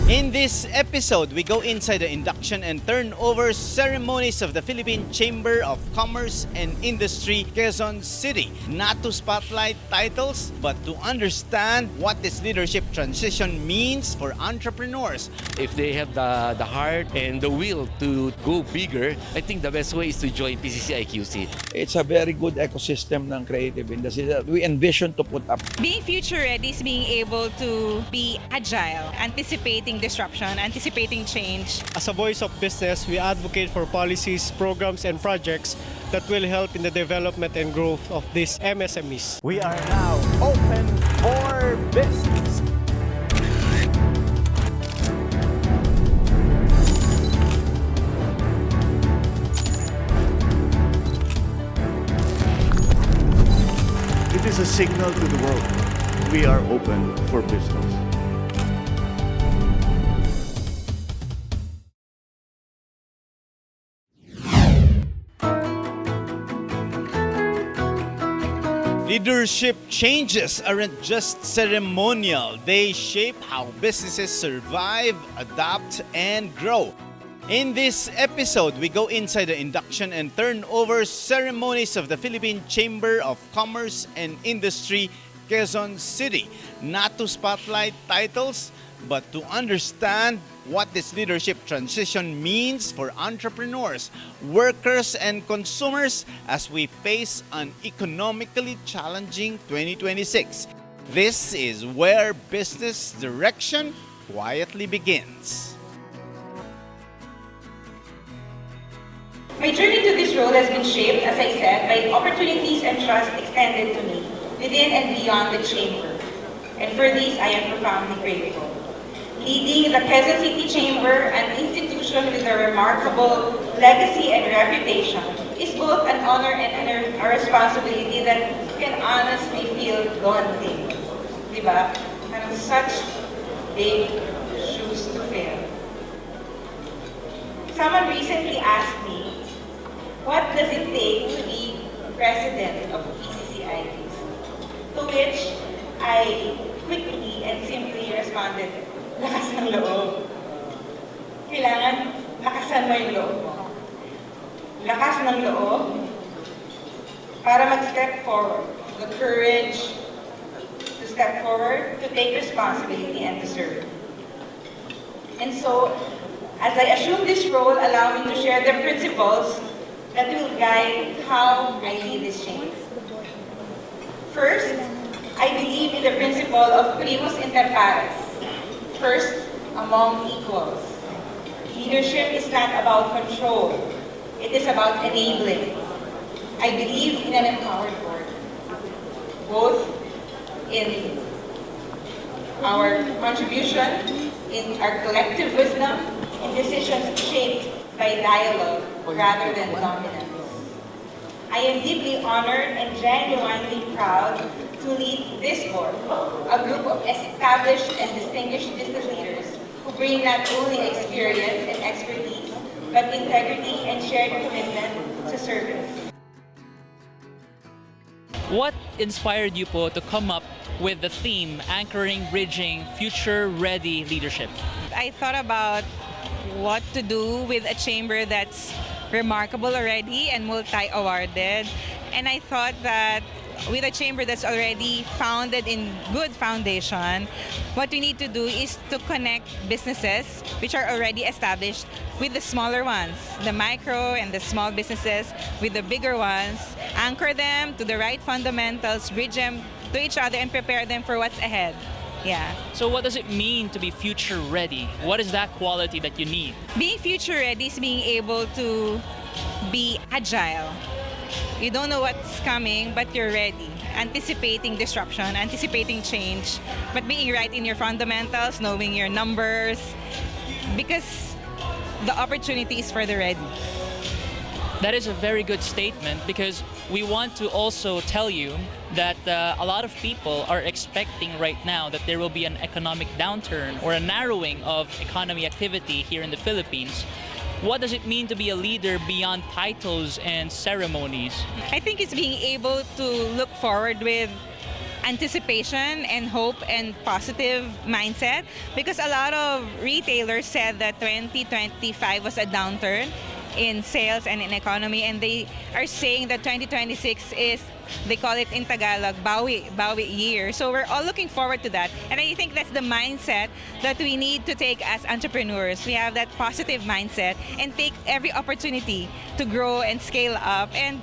In this episode, we go inside the induction and turnover ceremonies of the Philippine Chamber of Commerce and Industry, Quezon City. Not to spotlight titles, but to understand what this leadership transition means for entrepreneurs. If they have the heart and the will to go bigger, I think the best way is to join PCCI-QC. It's a very good ecosystem ng creative industry that we envision to put up. Being future ready is being able to be agile, anticipating disruption, anticipating change. As a voice of business, we advocate for policies, programs, and projects that will help in the development and growth of these MSMEs. We are now open for business. It is a signal to the world. We are open for business. Leadership changes aren't just ceremonial. They shape how businesses survive, adapt, and grow. In this episode, we go inside the induction and turnover ceremonies of the Philippine Chamber of Commerce and Industry, Quezon City. Not to spotlight titles, but to understand what this leadership transition means for entrepreneurs, workers, and consumers as we face an economically challenging 2026. This is where business direction quietly begins. My journey to this role has been shaped, as I said, by opportunities and trust extended to me within and beyond the chamber. And for this, I am profoundly grateful. Leading the Quezon City Chamber, an institution with a remarkable legacy and reputation, is both an honor and a responsibility that can honestly feel daunting. Diba? And such big shoes to fill. Someone recently asked me, what does it take to be president of PCCI-QC? To which I quickly and simply responded, lakas ng loob. Kailangan lakasan mo yung loob mo. Lakas ng loob para mag-step forward. The courage to step forward, to take responsibility, and to serve. And so, as I assume this role, allow me to share the principles that will guide how I lead this change. First, I believe in the principle of primus inter pares. First, among equals. Leadership is not about control. It is about enabling. I believe in an empowered board, both in our contribution, in our collective wisdom, in decisions shaped by dialogue rather than dominance. I am deeply honored and genuinely proud to lead this board, a group of established and distinguished business leaders who bring not only experience and expertise, but integrity and shared commitment to service. What inspired you po to come up with the theme anchoring, bridging, future-ready leadership? I thought about what to do with a chamber that's remarkable already and multi-awarded. And I thought that with a chamber that's already founded in good foundation, what we need to do is to connect businesses which are already established with the smaller ones, the micro and the small businesses with the bigger ones, anchor them to the right fundamentals, bridge them to each other, and prepare them for what's ahead. Yeah. So what does it mean to be future ready? What is that quality that you need? Being future ready is being able to be agile. You don't know what's coming, but you're ready. Anticipating disruption, anticipating change, but being right in your fundamentals, knowing your numbers, because the opportunity is for the ready. That is a very good statement because we want to also tell you that a lot of people are expecting right now that there will be an economic downturn or a narrowing of economy activity here in the Philippines. What does it mean to be a leader beyond titles and ceremonies? I think it's being able to look forward with anticipation and hope and positive mindset, because a lot of retailers said that 2025 was a downturn in sales and in economy, and they are saying that 2026 is, they call it in Tagalog, bawi year. So we're all looking forward to that. And I think that's the mindset that we need to take as entrepreneurs. We have that positive mindset and take every opportunity to grow and scale up and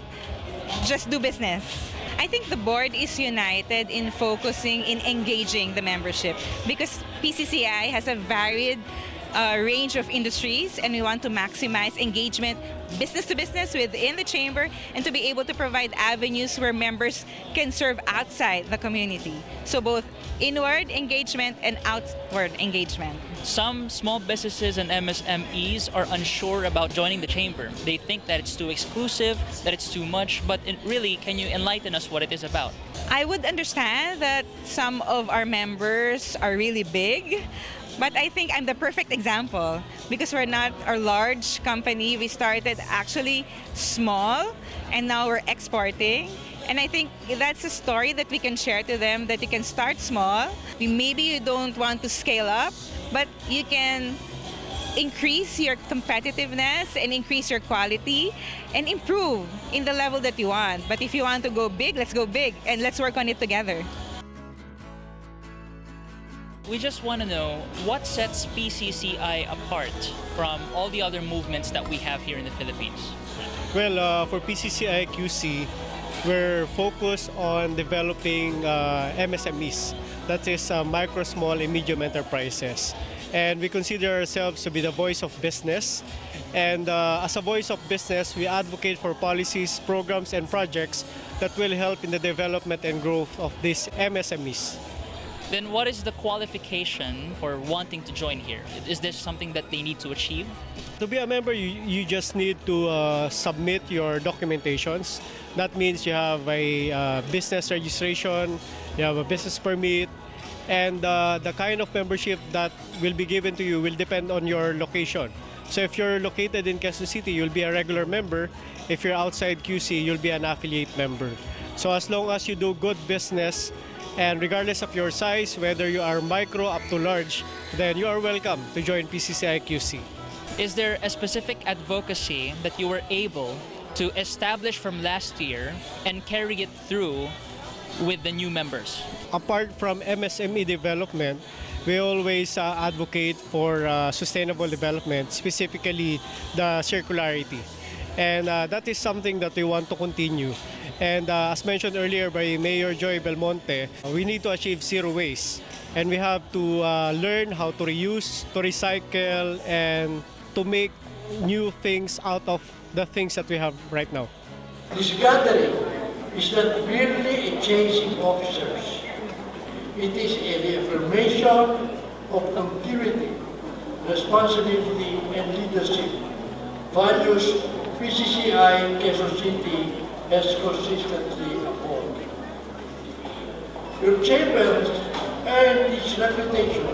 just do business. I think the board is united in focusing in engaging the membership, because PCCI has a varied range of industries, and we want to maximize engagement business to business within the chamber, and to be able to provide avenues where members can serve outside the community. So both inward engagement and outward engagement. Some small businesses and MSMEs are unsure about joining the chamber. They think that it's too exclusive, that it's too much, but really, can you enlighten us what it is about? I would understand that some of our members are really big, but I think I'm the perfect example, because we're not a large company. We started actually small, and now we're exporting. And I think that's a story that we can share to them, that you can start small. Maybe you don't want to scale up, but you can increase your competitiveness and increase your quality and improve in the level that you want. But if you want to go big, let's go big, and let's work on it together. We just want to know what sets PCCI apart from all the other movements that we have here in the Philippines. Well, for PCCI-QC, we're focused on developing MSMEs, that is micro, small, and medium enterprises. And we consider ourselves to be the voice of business. And as a voice of business, we advocate for policies, programs, and projects that will help in the development and growth of these MSMEs. Then what is the qualification for wanting to join here? Is this something that they need to achieve? To be a member, you just need to submit your documentations. That means you have a business registration, you have a business permit, and the kind of membership that will be given to you will depend on your location. So if you're located in Quezon City, you'll be a regular member. If you're outside QC, you'll be an affiliate member. So as long as you do good business, and regardless of your size, whether you are micro up to large, then you are welcome to join PCCI-QC. Is there a specific advocacy that you were able to establish from last year and carry it through with the new members? Apart from MSME development, we always advocate for sustainable development, specifically the circularity. And that is something that we want to continue. And as mentioned earlier by Mayor Joy Belmonte, we need to achieve zero waste. And we have to learn how to reuse, to recycle, and to make new things out of the things that we have right now. This gathering is not merely a changing officers. It is a reaffirmation of continuity, responsibility, and leadership, values PCCI Quezon City has consistently upheld. Your chamber earned its reputation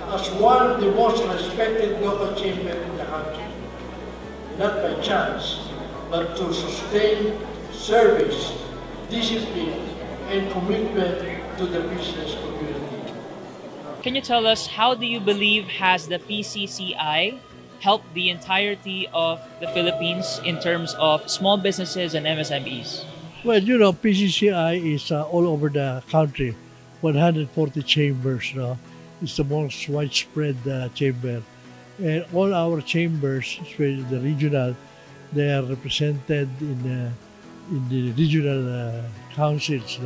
as one of the most respected local chambers in the country, not by chance, but to sustain service, discipline, and commitment to the business community. Can you tell us, how do you believe has the PCCI helped the entirety of the Philippines in terms of small businesses and MSMEs? Well, you know, PCCI is all over the country, 140 chambers. It's the most widespread chamber. And all our chambers, especially the regional, they are represented in the regional councils.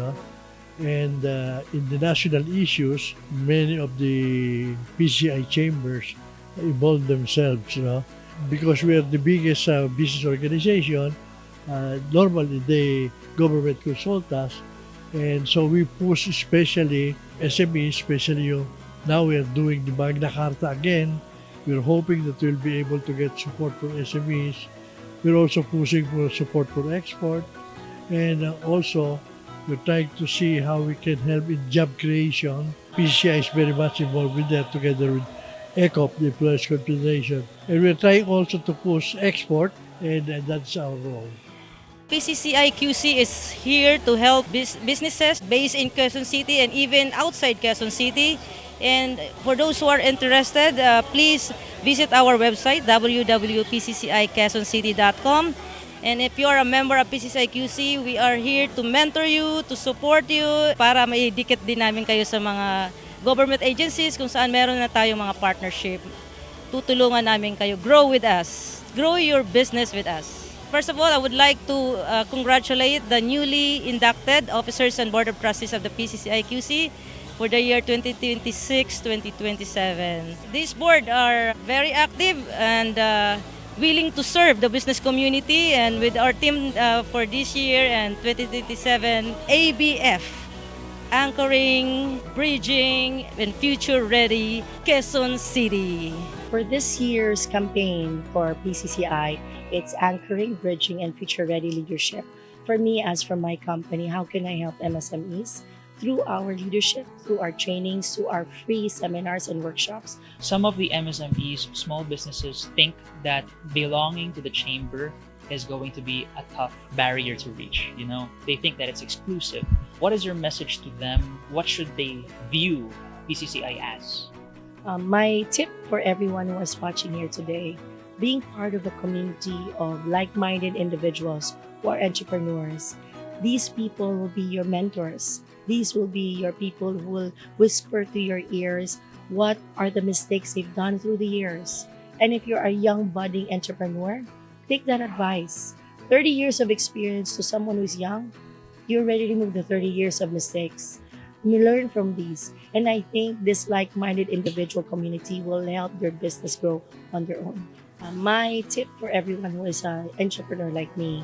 And in the national issues, many of the PCCI chambers involve themselves, because we are the biggest business organization. Normally, the government consult us, and so we push especially SMEs, especially now we are doing the Magna Carta again. We're hoping that we'll be able to get support for SMEs. We're also pushing for support for export, and also we're trying to see how we can help in job creation. PCCI is very much involved with that, together with Takeoff, the Employers Confederation. And we're trying also to push export, and that's our role. PCCI-QC is here to help businesses based in Quezon City and even outside Quezon City. And for those who are interested, please visit our website, www.pccicquezoncity.com. And if you are a member of PCCI-QC, we are here to mentor you, to support you, para maidikit din namin kayo sa mga government agencies kung saan meron na tayong mga partnership. Tutulungan namin kayo, grow with us, grow your business with us. First of all, I would like to congratulate the newly inducted officers and board of trustees of the PCCI-QC for the year 2026-2027. This board are very active and willing to serve the business community, and with our team for this year and 2027, ABF, anchoring, bridging, and future-ready Quezon City. For this year's campaign for PCCI, it's anchoring, bridging, and future-ready leadership. For me, as for my company, how can I help MSMEs? Through our leadership, through our trainings, through our free seminars and workshops. Some of the MSMEs, small businesses, think that belonging to the chamber is going to be a tough barrier to reach. You know, they think that it's exclusive. What is your message to them? What should they view PCCI as? My tip for everyone who is watching here today, being part of a community of like-minded individuals who are entrepreneurs. These people will be your mentors. These will be your people who will whisper to your ears what are the mistakes they've done through the years. And if you're a young budding entrepreneur, take that advice. 30 years of experience to someone who's young, you already removed the 30 years of mistakes. You learn from these. And I think this like-minded individual community will help your business grow on their own. My tip for everyone who is an entrepreneur like me,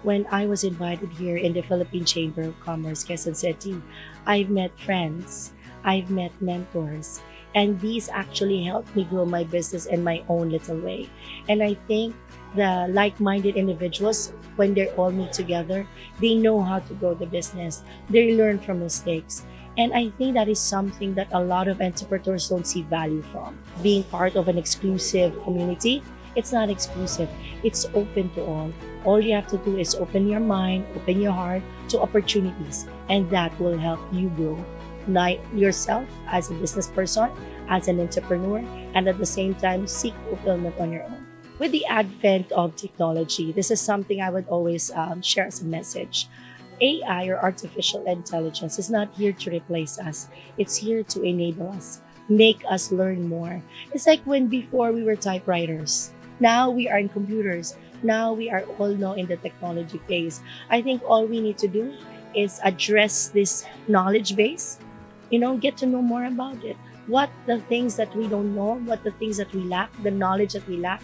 when I was invited here in the Philippine Chamber of Commerce, Quezon City, I've met friends, I've met mentors, and these actually helped me grow my business in my own little way. And I think the like-minded individuals, when they all meet together, they know how to grow the business. They learn from mistakes. And I think that is something that a lot of entrepreneurs don't see value from. Being part of an exclusive community, it's not exclusive. It's open to all. All you have to do is open your mind, open your heart to opportunities, and that will help you grow. Not yourself as a business person, as an entrepreneur, and at the same time, seek fulfillment on your own. With the advent of technology, this is something I would always share as a message. AI, or artificial intelligence, is not here to replace us. It's here to enable us, make us learn more. It's like when before we were typewriters. Now we are in computers. Now we are all now in the technology phase. I think all we need to do is address this knowledge base, get to know more about it. What the things that we don't know, what the things that we lack, the knowledge that we lack,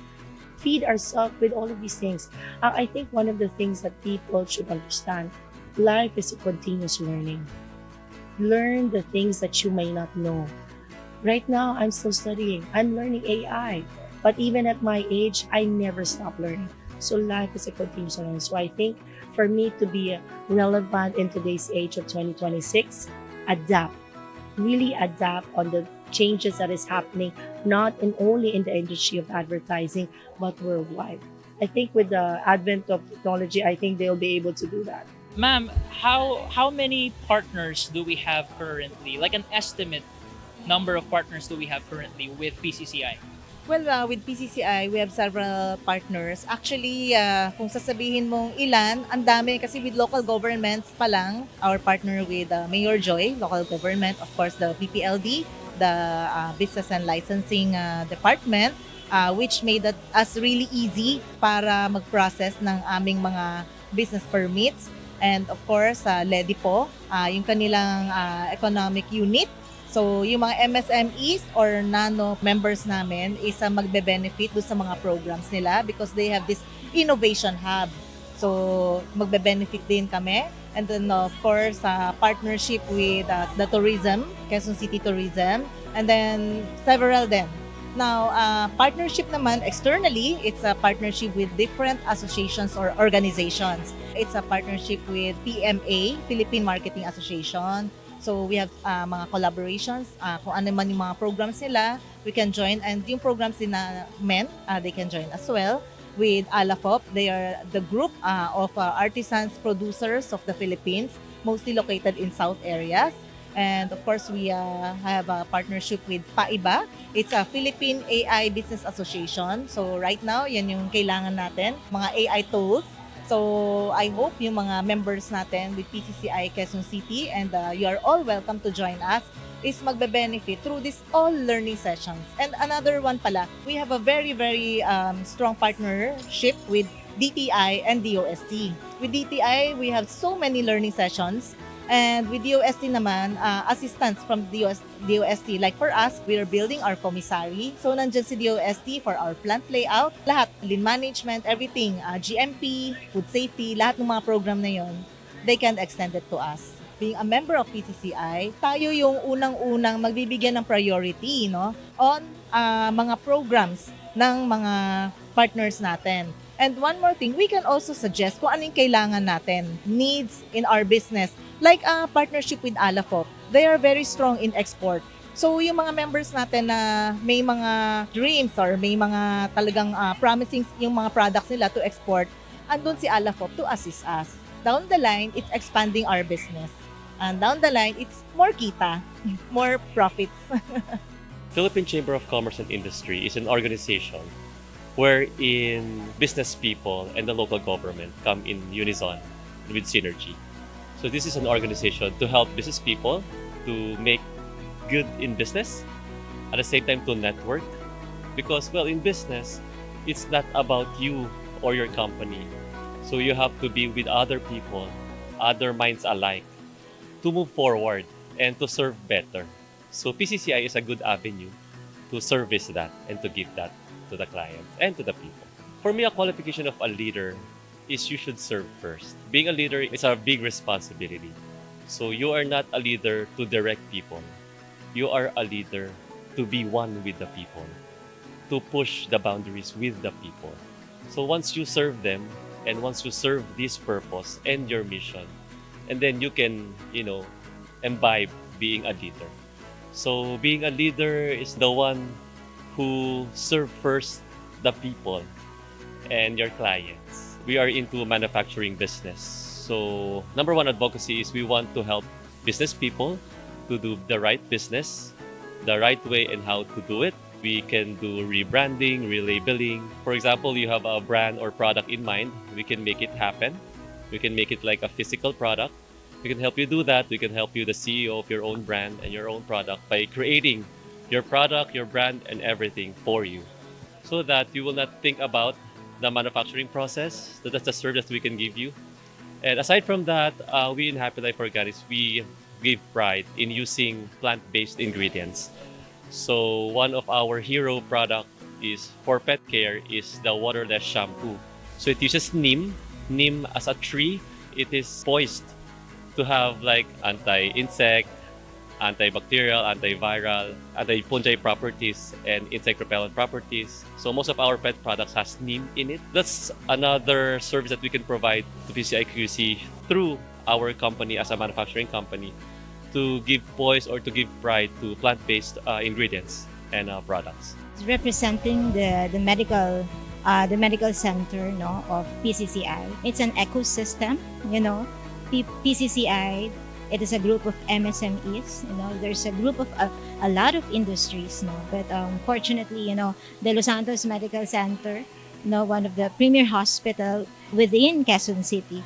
feed ourselves with all of these things. I think one of the things that people should understand, life is a continuous learning. Learn the things that you may not know. Right now, I'm still studying. I'm learning AI. But even at my age, I never stop learning. So life is a continuous learning. So I think for me to be relevant in today's age of 2026, adapt. Really adapt on the changes that is happening, not only in the industry of advertising, but worldwide. I think with the advent of technology, I think they'll be able to do that. Ma'am, how many partners do we have currently? Like an estimate number of partners do we have currently with PCCI? Well, with PCCI, we have several partners. Actually, kung sasabihin mong ilan, ang dami kasi with local governments pa lang. Our partner with Mayor Joy, local government, of course, the BPLD, the Business and Licensing Department, which made us really easy para mag-process ng aming mga business permits. And of course, LEDI po, yung kanilang economic unit. So, yung mga MSMEs or nano members namin is magbe-benefit doon sa mga programs nila because they have this innovation hub. So, magbe-benefit din kami. And then, of course, partnership with the tourism, Quezon City Tourism, and then several then. Now, partnership naman externally, it's a partnership with different associations or organizations. It's a partnership with PMA, Philippine Marketing Association. So we have mga collaborations, kung ano man yung mga programs nila, we can join. And yung programs din na men, they can join as well. with Alafop. They are the group of artisans producers of the Philippines, mostly located in south areas. And of course, we have a partnership with PAIBA. It's a Philippine AI Business Association. So right now, yan yung kailangan natin, mga AI tools. So I hope yung mga members natin with PCCI Quezon City, and you are all welcome to join us, is magbe-benefit through this all learning sessions. And another one pala, we have a very, very strong partnership with DTI and DOST. With DTI, we have so many learning sessions. And with DOST naman, assistance from DOST. Like for us, we are building our commissary. So nandyan si DOST for our plant layout. Lahat, lean management, everything, GMP, food safety, lahat ng mga program na yon, they can extend it to us. Being a member of PCCI, tayo yung unang-unang magbibigyan ng priority, no, on mga programs ng mga partners natin. And one more thing, we can also suggest kung anong kailangan natin, needs in our business. Like a partnership with Alafop, they are very strong in export. So yung mga members natin na may mga dreams or may mga talagang promising yung mga products nila to export, andun si Alafop to assist us. Down the line, it's expanding our business. And down the line, it's more kita, more profits. Philippine Chamber of Commerce and Industry is an organization wherein business people and the local government come in unison with synergy. So this is an organization to help business people to make good in business, at the same time to network. Because, well, in business, it's not about you or your company. So you have to be with other people, other minds alike, to move forward and to serve better. So PCCI is a good avenue to service that and to give that to the clients and to the people. For me, a qualification of a leader is you should serve first. Being a leader is a big responsibility. So you are not a leader to direct people. You are a leader to be one with the people, to push the boundaries with the people. So once you serve them, and once you serve this purpose and your mission, and then you can, imbibe being a leader. So being a leader is the one who serve first the people and your clients. We are into manufacturing business. So number one advocacy is we want to help business people to do the right business, the right way and how to do it. We can do rebranding, relabeling. For example, you have a brand or product in mind, we can make it happen. We can make it like a physical product. We can help you do that. We can help you, the CEO of your own brand and your own product, by creating your product, your brand, and everything for you, so that you will not think about the manufacturing process. So that's the service we can give you. And aside from that, we in Happy Life Organics, we give pride in using plant-based ingredients. So one of our hero product is for pet care is the waterless shampoo. So it uses neem as a tree. It is poised to have like anti-insect, antibacterial, antiviral, anti-fungi properties, and insect repellent properties. So most of our pet products has neem in it. That's another service that we can provide to PCCI-QC through our company as a manufacturing company, to give poise or to give pride to plant-based ingredients and products. Representing the medical center, of PCCI. It's an ecosystem, PCCI. It is a group of MSMEs. There's a group of a lot of industries. But fortunately, the Los Santos Medical Center, one of the premier hospital within Quezon City,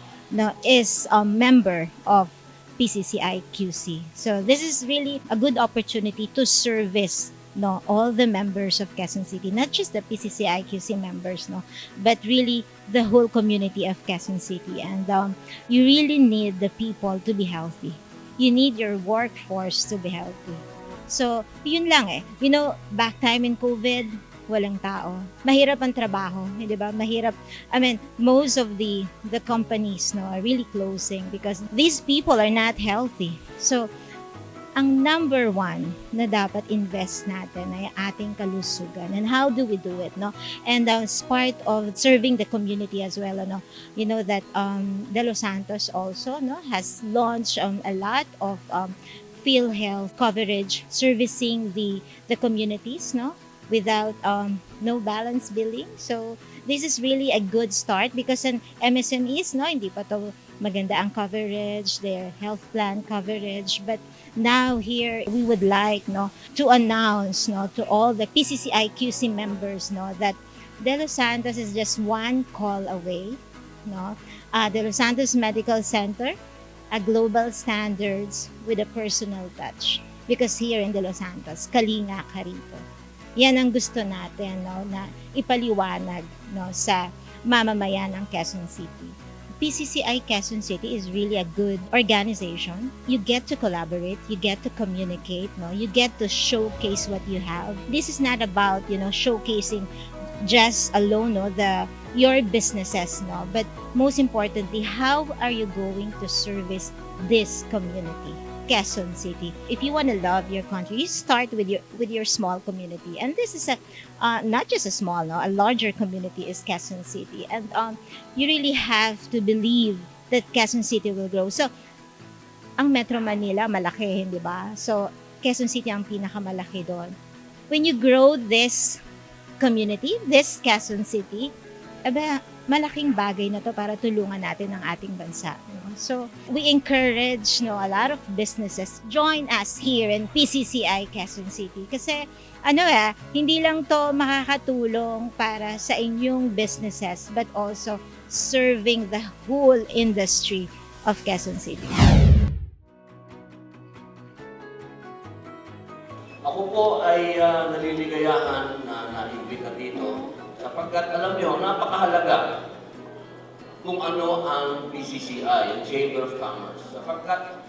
is a member of PCCI-QC. So this is really a good opportunity to service all the members of Quezon City, not just the PCCI-QC members, but really the whole community of Quezon City. And you really need the people to be healthy. You need your workforce to be healthy. So, yun lang back time in COVID, walang tao. Mahirap ang trabaho, di ba? Mahirap. Most of the companies are really closing because these people are not healthy. So, ang number one na dapat invest natin ay ating kalusugan. And how do we do it, And as part of serving the community as well, you know that De Los Santos also has launched a lot of PhilHealth coverage servicing the communities, without no balance billing. So this is really a good start because an MSMEs, no, hindi pa to maganda ang coverage, their health plan coverage. But now here, we would like, no, to announce, no, to all the PCCI-QC members, no, that De Los Santos is just one call away, no. De Los Santos Medical Center, a global standards with a personal touch. Because here in De Los Santos, kalinga ka rito. Yan ang gusto natin, no, na ipaliwanag, no, sa mamamayan ng Quezon City. PCCI Quezon City is really a good organization. You get to collaborate, you get to communicate, no, you get to showcase what you have. This is not about, showcasing just alone, no, your businesses, no, but most importantly, how are you going to service this community, Quezon City? If you want to love your country, you start with your small community, and this is not just a small, no, a larger community is Quezon City, and you really have to believe that Quezon City will grow. So, ang Metro Manila malaki, hindi ba? So, Quezon City ang pinakamalaki doon. When you grow this community, this Quezon City, malaking bagay na to para tulungan natin ang ating bansa. No? So, we encourage, no, a lot of businesses join us here in PCCI Quezon City kasi hindi lang to makakatulong para sa inyong businesses but also serving the whole industry of Quezon City. Ako po ay naliligayahan na naimbita dito sapagkat alam nyo, napakahalaga kung ano ang PCCI, ang Chamber of Commerce. Sapagkat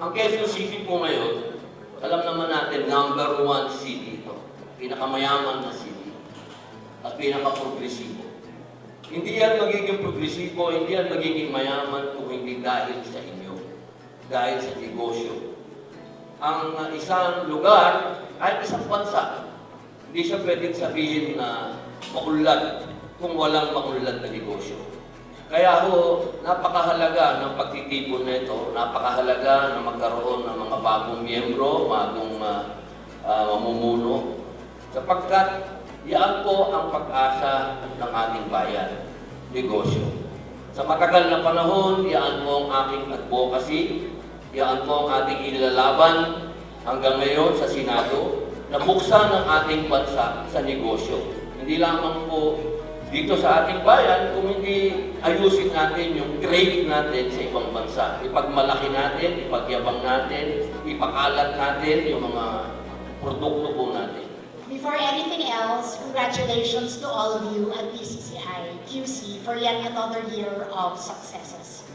ang Quezon City po ngayon, alam naman natin, number 1 city ito. Pinakamayaman na city at pinaka-progresibo. Hindi yan magiging progresibo, hindi yan magiging mayaman kung hindi dahil sa inyo, dahil sa negosyo. Ang isang lugar, kahit isang bansa, hindi siya pwedeng sabihin na maunlad kung walang maunlad na negosyo. Kaya napakahalaga ng pagtitipon na ito, napakahalaga na magkaroon ng mga bagong miyembro, bagong mamumuno, sapagkat yan po ang pag-asa ng ating bayan, negosyo. Sa matagal na panahon, yan po ang aking advocacy, yan po ang ating inilalaban hanggang ngayon sa Senado na buksan ang ating bansa sa negosyo. Hindi lamang po dito sa ating bayan kung hindi ayusin natin yung trade natin sa ibang bansa. Ipagmalaki natin, ipagyabang natin, ipakalat natin yung mga produkto po natin. Before anything else, congratulations to all of you at PCCI-QC for yet another year of successes.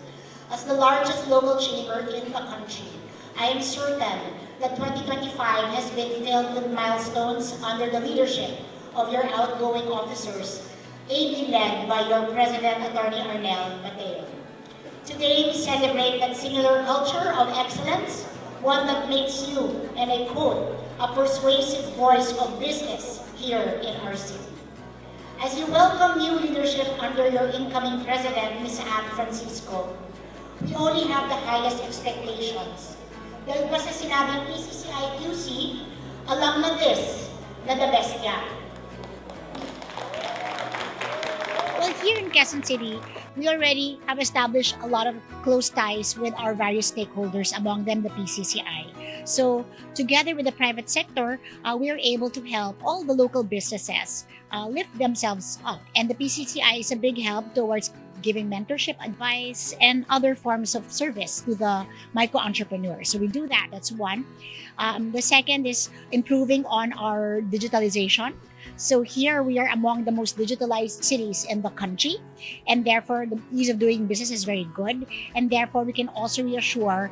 As the largest local chamber in the country, I am certain that 2025 has been filled with milestones under the leadership of your outgoing officers, ably led by your President, Atty. Arnel Mateo. Today, we celebrate that singular culture of excellence, one that makes you, and I quote, a persuasive voice of business here in our city. As you welcome new leadership under your incoming President, Ms. Anne Francisco, we only have the highest expectations. Dahil pa sa sinabing PCCI-QC, alam na the best yan. Well, here in Quezon City, we already have established a lot of close ties with our various stakeholders, among them the PCCI. So, together with the private sector, we are able to help all the local businesses lift themselves up. And the PCCI is a big help towards giving mentorship, advice, and other forms of service to the micro-entrepreneurs. So we do that, that's one. The second is improving on our digitalization. So here we are among the most digitalized cities in the country, and therefore the ease of doing business is very good, and therefore we can also reassure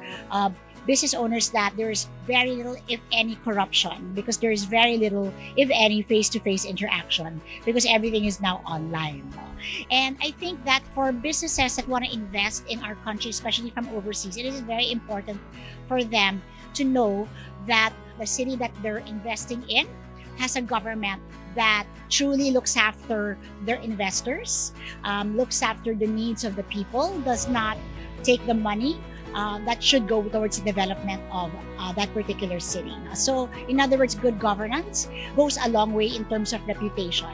business owners that there is very little, if any, corruption, because there is very little, if any, face-to-face interaction, because everything is now online. And I think that for businesses that want to invest in our country, especially from overseas, it is very important for them to know that the city that they're investing in has a government that truly looks after their investors, looks after the needs of the people, does not take the money that should go towards the development of that particular city. So, in other words, good governance goes a long way in terms of reputation.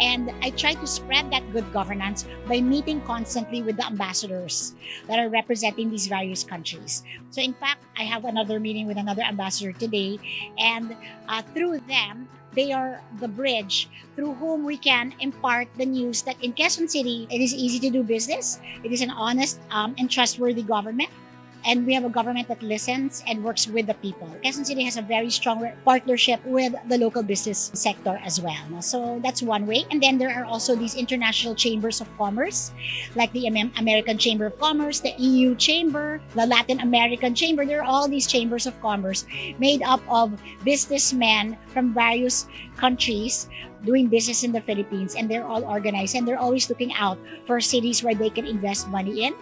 And I try to spread that good governance by meeting constantly with the ambassadors that are representing these various countries. So in fact, I have another meeting with another ambassador today, and through them, they are the bridge through whom we can impart the news that in Quezon City, it is easy to do business. It is an honest and trustworthy government. And we have a government that listens and works with the people. Quezon City has a very strong partnership with the local business sector as well. So that's one way. And then there are also these international chambers of commerce, like the American Chamber of Commerce, the EU Chamber, the Latin American Chamber. There are all these chambers of commerce made up of businessmen from various countries doing business in the Philippines, and they're all organized and they're always looking out for cities where they can invest money in.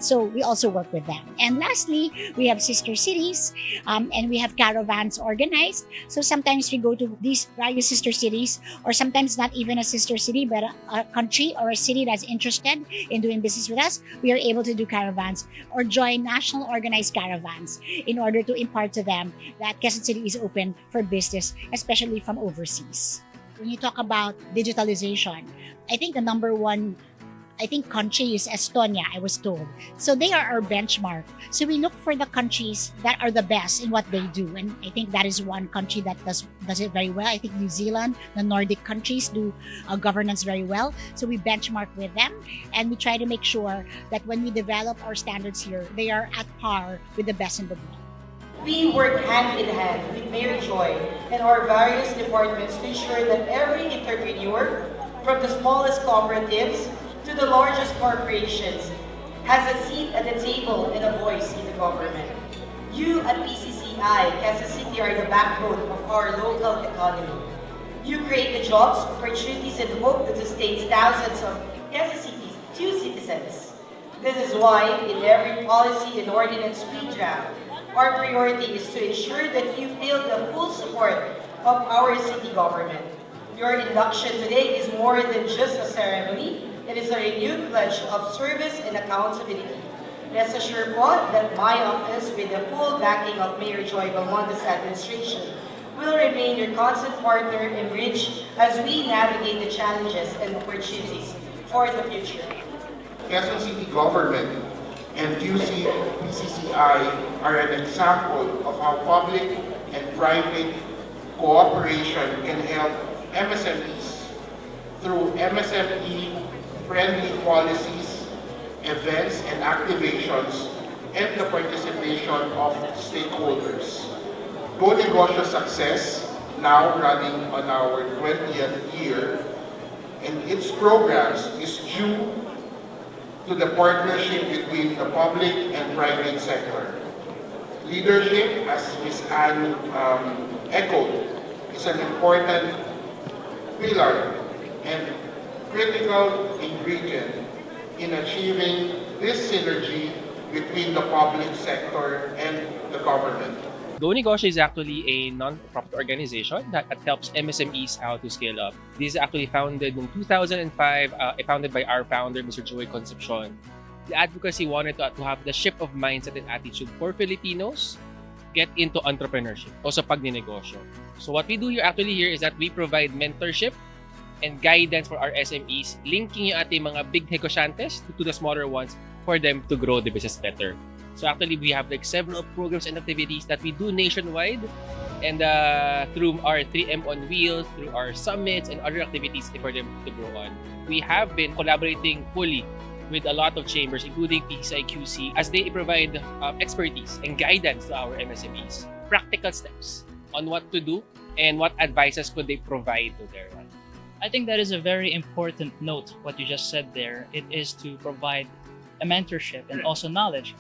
So we also work with them. And lastly, we have sister cities, and we have caravans organized. So sometimes we go to these various sister cities, or sometimes not even a sister city, but a country or a city that's interested in doing business with us. We are able to do caravans or join national organized caravans in order to impart to them that Quezon City is open for business, especially from overseas. When you talk about digitalization, I think the number one country is Estonia, I was told. So they are our benchmark. So we look for the countries that are the best in what they do. And I think that is one country that does it very well. I think New Zealand, the Nordic countries do governance very well. So we benchmark with them, and we try to make sure that when we develop our standards here, they are at par with the best in the world. We work hand in hand with Mayor Joy and our various departments to ensure that every entrepreneur, from the smallest cooperatives to the largest corporations, has a seat at the table and a voice in the government. You at PCCI, Quezon City, are the backbone of our local economy. You create the jobs, opportunities, and hope that sustains thousands of Quezon City's citizens. This is why in every policy and ordinance we draft, our priority is to ensure that you feel the full support of our city government. Your induction today is more than just a ceremony. It is a renewed pledge of service and accountability. Rest assured po that my office, with the full backing of Mayor Joy Belmonte's administration, will remain your constant partner and bridge as we navigate the challenges and opportunities for the future. Quezon City government and QC PCCI are an example of how public and private cooperation can help MSMEs through MSME-friendly policies, events and activations, and the participation of stakeholders. Go Negosyo Success, now running on our 20th year, and its programs is due to the partnership between the public and private sector. Leadership, as Ms. Ann echoed, is an important pillar and critical ingredient in achieving this synergy between the public sector and the government. Go Negosyo is actually a non-profit organization that helps MSMEs how to scale up. This is actually founded in 2005, founded by our founder, Mr. Joey Concepcion. The advocacy wanted to have the shift of mindset and attitude for Filipinos get into entrepreneurship o sa pagninegosyo. So what we do here is that we provide mentorship and guidance for our SMEs, linking yung ating mga big negosyantes to the smaller ones for them to grow the business better. So actually, we have like several programs and activities that we do nationwide, and through our 3M on Wheels, through our summits and other activities for them to grow on. We have been collaborating fully with a lot of chambers, including PCCI-QC, as they provide expertise and guidance to our MSMEs, practical steps on what to do and what advices could they provide to their ones. I think that is a very important note, what you just said there. It is to provide a mentorship and also knowledge.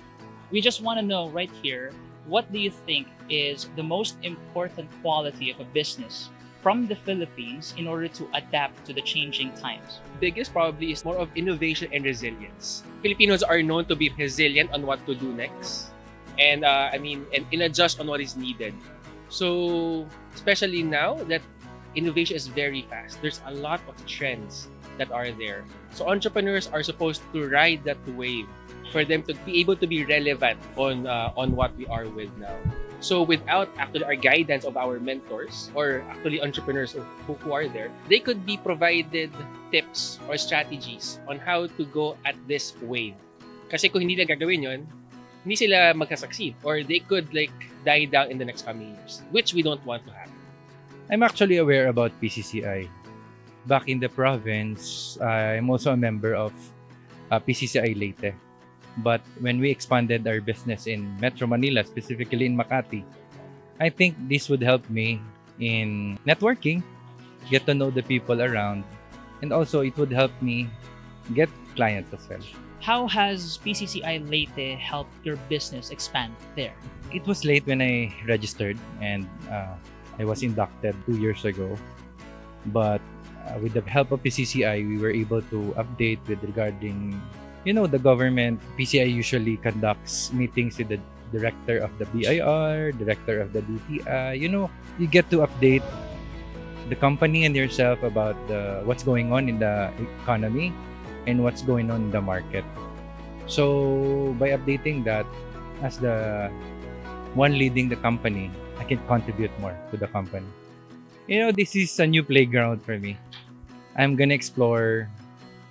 We just want to know right here, what do you think is the most important quality of a business from the Philippines in order to adapt to the changing times? Biggest probably is more of innovation and resilience. Filipinos are known to be resilient on what to do next, and adjust on what is needed. So especially now that innovation is very fast. There's a lot of trends that are there. So entrepreneurs are supposed to ride that wave for them to be able to be relevant on what we are with now. So without actually our guidance of our mentors or actually entrepreneurs who are there, they could be provided tips or strategies on how to go at this wave. Kasi kung hindi nila gagawin yun, hindi sila magkasucceed or they could like die down in the next coming years, which we don't want to happen. I'm actually aware about PCCI. Back in the province, I'm also a member of PCCI Leyte. But when we expanded our business in Metro Manila, specifically in Makati, I think this would help me in networking, get to know the people around, and also it would help me get clients as well. How has PCCI Leyte helped your business expand there? It was late when I registered and I was inducted 2 years ago. But with the help of PCCI, we were able to update with regarding, the government. PCI usually conducts meetings with the director of the BIR, director of the DTI. You get to update the company and yourself about what's going on in the economy and what's going on in the market. So by updating that, as the one leading the company, I can contribute more to the company. This is a new playground for me. I'm gonna explore,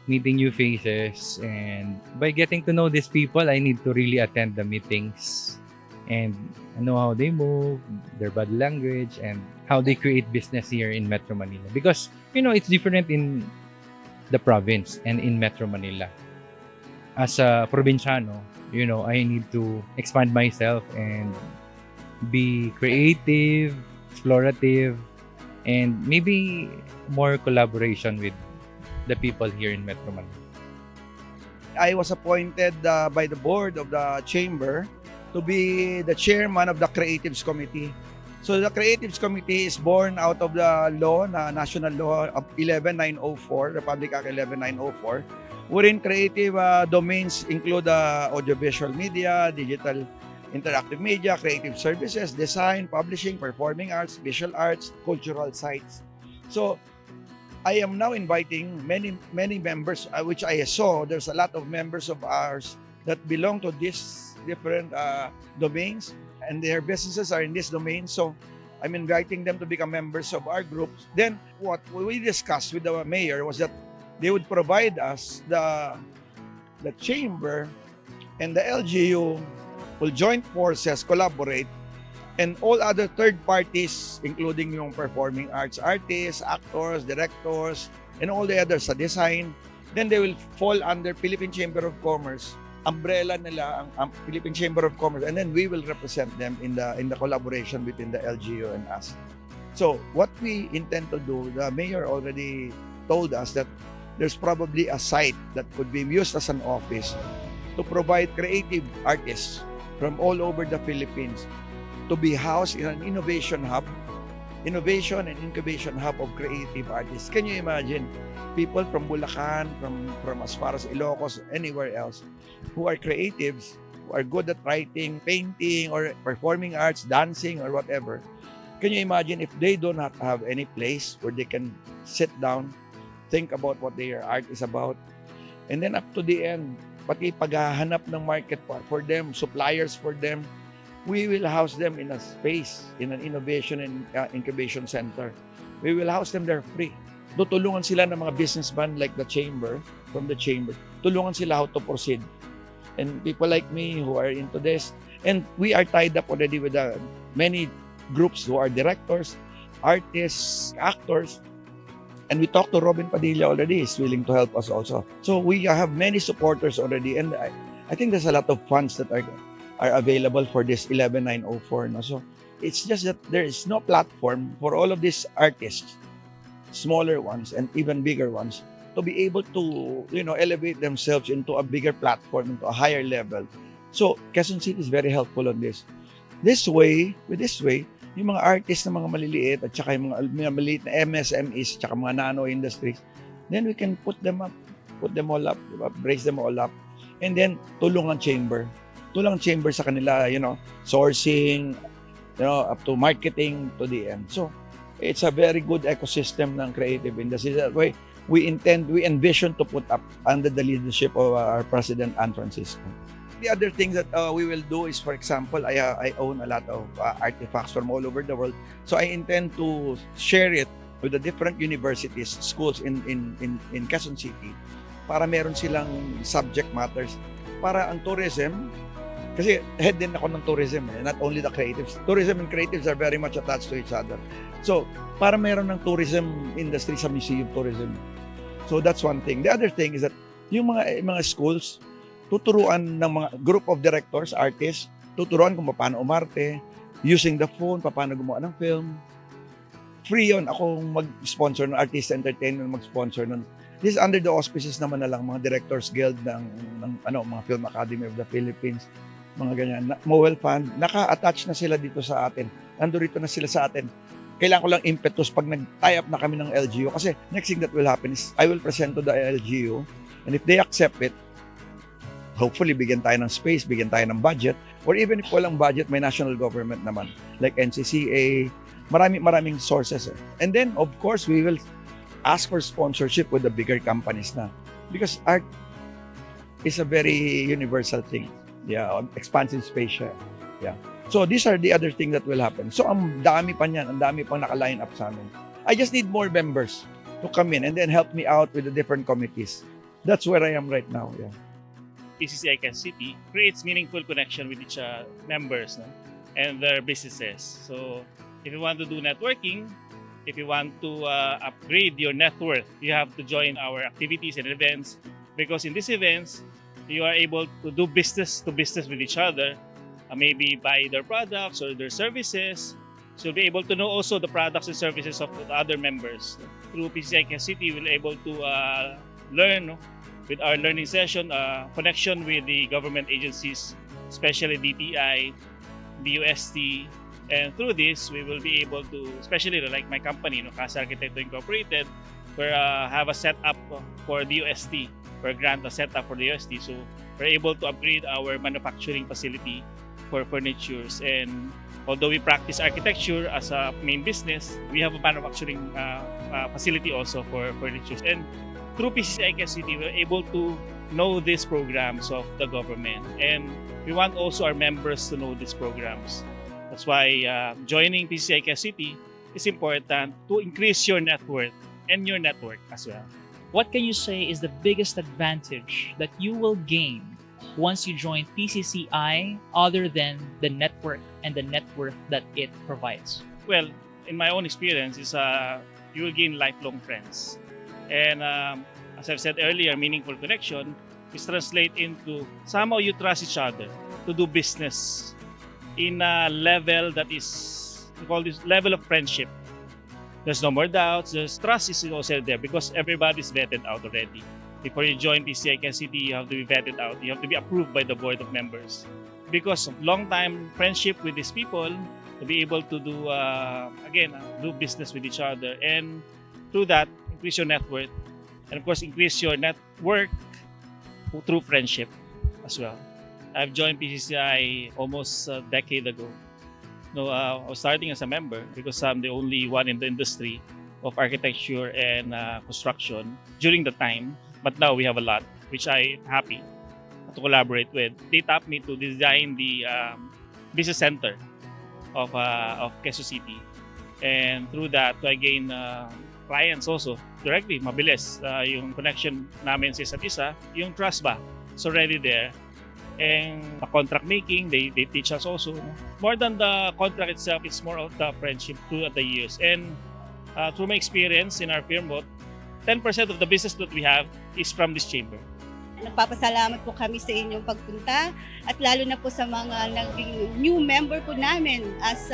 meeting new faces, and by getting to know these people, I need to really attend the meetings and know how they move, their body language, and how they create business here in Metro Manila. Because, it's different in the province and in Metro Manila. As a provinciano, I need to expand myself and be creative, explorative, and maybe more collaboration with the people here in Metro Manila. I was appointed by the board of the chamber to be the chairman of the Creatives Committee. So the Creatives Committee is born out of the law, National Law of 11904, Republic Act 11904, wherein creative domains include audiovisual media, digital interactive media, creative services, design, publishing, performing arts, visual arts, cultural sites. So I am now inviting many members, which I saw there's a lot of members of ours that belong to these different domains, and their businesses are in this domain. So I'm inviting them to become members of our group. Then what we discussed with the mayor was that they would provide us the chamber and the LGU will join forces, collaborate, and all other third parties, including yung performing arts artists, actors, directors, and all the others sa design, then they will fall under Philippine Chamber of Commerce. Umbrella nila ang Philippine Chamber of Commerce, and then we will represent them in the collaboration between the LGU and us. So what we intend to do, the mayor already told us that there's probably a site that could be used as an office to provide creative artists from all over the Philippines to be housed in an innovation and incubation hub of creative artists. Can you imagine people from Bulacan, from as far as Ilocos, anywhere else, who are creatives, who are good at writing, painting, or performing arts, dancing, or whatever? Can you imagine if they do not have any place where they can sit down, think about what their art is about, and then up to the end, pati paghahanap ng market for them, suppliers for them, we will house them in a space, in an innovation and incubation center. We will house them there free. Tutulungan sila ng mga businessmen like the chamber, from the chamber. Tulungan sila how to proceed. And people like me who are into this, and we are tied up already with many groups who are directors, artists, actors, and we talked to Robin Padilla already. He's willing to help us also. So we have many supporters already, and I think there's a lot of funds that are available for this 11904. No? So it's just that there is no platform for all of these artists, smaller ones and even bigger ones, to be able to elevate themselves into a bigger platform, into a higher level. So Quezon City is very helpful on this. With this way, yung mga artists na mga maliliit at saka yung mga maliit na MSMEs at saka mga nano industries, then we can put them all up, brace them all up, and then tulungan chamber sa kanila, sourcing, up to marketing to the end. So It's a very good ecosystem ng creative industry. That way, we envision to put up under the leadership of our President Anne Francisco. The other thing that we will do is, for example, I own a lot of artifacts from all over the world. So I intend to share it with the different universities, schools in Quezon City para meron silang subject matters. Para ang tourism, kasi head din ako ng tourism, not only the creatives. Tourism and creatives are very much attached to each other. So, para meron ng tourism industry sa museum tourism. So that's one thing. The other thing is that yung mga schools, tuturuan ng mga group of directors, artists, tuturuan kung paano umarte, using the phone, paano gumawa ng film. Free yun akong mag-sponsor ng Artist Entertainment, mag-sponsor ng. This is under the auspices naman na lang mga Directors Guild ng mga Film Academy of the Philippines, mga ganyan. Mowel Fund, naka-attach na sila dito sa atin. Nandito na sila sa atin. Kailangan ko lang impetus pag nag-tie up na kami ng LGU kasi next thing that will happen is I will present to the LGU and if they accept it, hopefully bigyan tayo ng space, bigyan tayo ng budget, or even if walang budget, may national government naman like NCCA, maraming sources. And then of course we will ask for sponsorship with the bigger companies na because art is a very universal thing. Yeah, expansive space siya. Yeah. So these are the other things that will happen. So ang dami pa niyan, ang dami pang naka-line up sa amin. I just need more members to come in and then help me out with the different committees. That's where I am right now. Yeah. PCCI-QC City creates meaningful connection with each members, no? And their businesses. So if you want to do networking, if you want to upgrade your net worth, you have to join our activities and events because in these events, you are able to do business to business with each other, maybe buy their products or their services. So you'll be able to know also the products and services of the other members. Through PCCI-QC City, we'll be able to learn, no? With our learning session, connection with the government agencies, especially DTI, DUST, and through this, we will be able to, especially like my company, Casa Arquitecto Incorporated, we have a setup for DUST, for grant a setup for DUST. So we're able to upgrade our manufacturing facility for furnitures. And although we practice architecture as a main business, we have a manufacturing facility also for furnitures. And through PCCI-QC City, we're able to know these programs of the government. And we want also our members to know these programs. That's why joining PCCI-QC City is important to increase your net worth and your network as well. What can you say is the biggest advantage that you will gain once you join PCCI other than the network and the net worth that it provides? Well, in my own experience, is you will gain lifelong friends. And as I've said earlier, meaningful connection is translate into somehow you trust each other to do business in a level that is, we call this level of friendship. There's no more doubts, there's trust is also there because everybody's vetted out already. Before you join PCCI-QC City, you have to be vetted out. You have to be approved by the board of members. Because of long time friendship with these people, to be able to do, do business with each other. And through that, increase your net worth. And of course, increase your network through friendship as well. I've joined PCCI almost a decade ago. I was starting as a member because I'm the only one in the industry of architecture and construction during the time. But now we have a lot, which I'm happy to collaborate with. They tapped me to design the business center of Quezon City. And through that, I gain clients also directly, mabilis. Yung connection namin sa isa't isa, yung trust ba, it's already there. And the contract making, they teach us also. More than the contract itself, it's more of the friendship throughout the years. And through my experience in our firm, 10% of the business that we have is from this chamber. Nagpapasalamat po kami sa inyong pagpunta at lalo na po sa mga naging new member po namin as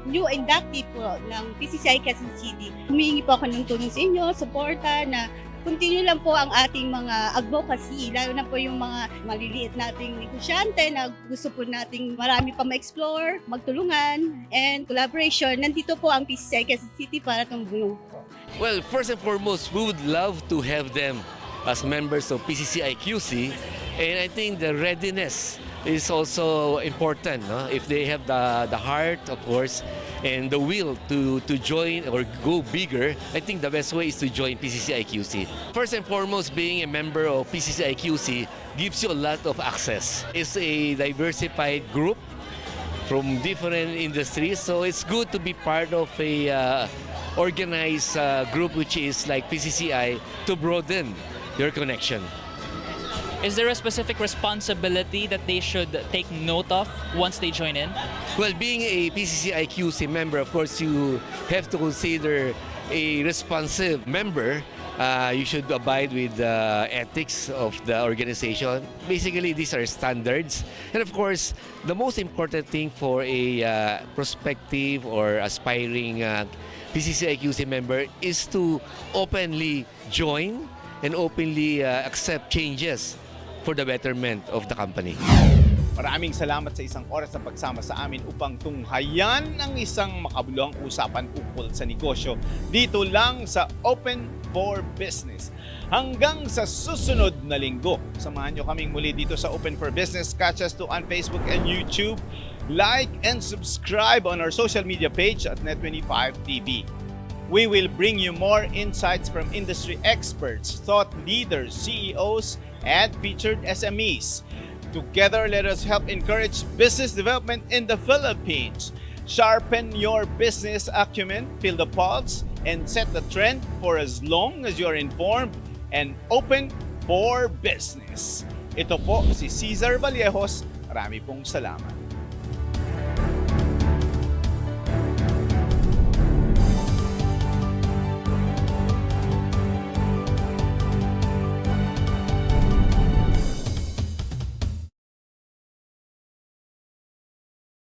new inductee po ng PCCI Quezon City. Humihingi po ako ng tulong sa inyo, suporta na continue lang po ang ating mga advocacy, lalo na po yung mga maliliit nating negosyante na gusto po nating marami pa ma-explore, magtulungan, and collaboration. Nandito po ang PCCI Quezon City para tumulong po. Well, first and foremost, we would love to have them as members of PCCI-QC, and I think the readiness is also important. No? If they have the heart, of course, and the will to join or go bigger, I think the best way is to join PCCI-QC. First and foremost, being a member of PCCI-QC gives you a lot of access. It's a diversified group from different industries, so it's good to be part of a organized group which is like PCCI to broaden your connection. Is there a specific responsibility that they should take note of once they join in? Well, being a PCCI-QC member, of course, you have to consider a responsive member. You should abide with the ethics of the organization. Basically, these are standards. And of course, the most important thing for a prospective or aspiring PCCI-QC member is to openly join and openly accept changes for the betterment of the company. Maraming salamat sa isang oras na pagsama sa amin upang tunghayan ang isang makabuluhang usapan ukol sa negosyo dito lang sa Open for Business. Hanggang sa susunod na linggo, samahan nyo kaming muli dito sa Open for Business. Catch us on Facebook and YouTube. Like and subscribe on our social media page at Net25 TV. We will bring you more insights from industry experts, thought leaders, CEOs, and featured SMEs. Together, let us help encourage business development in the Philippines. Sharpen your business acumen, feel the pulse, and set the trend for as long as you're informed and open for business. Ito po si Cesar Vallejos. Marami pong salamat.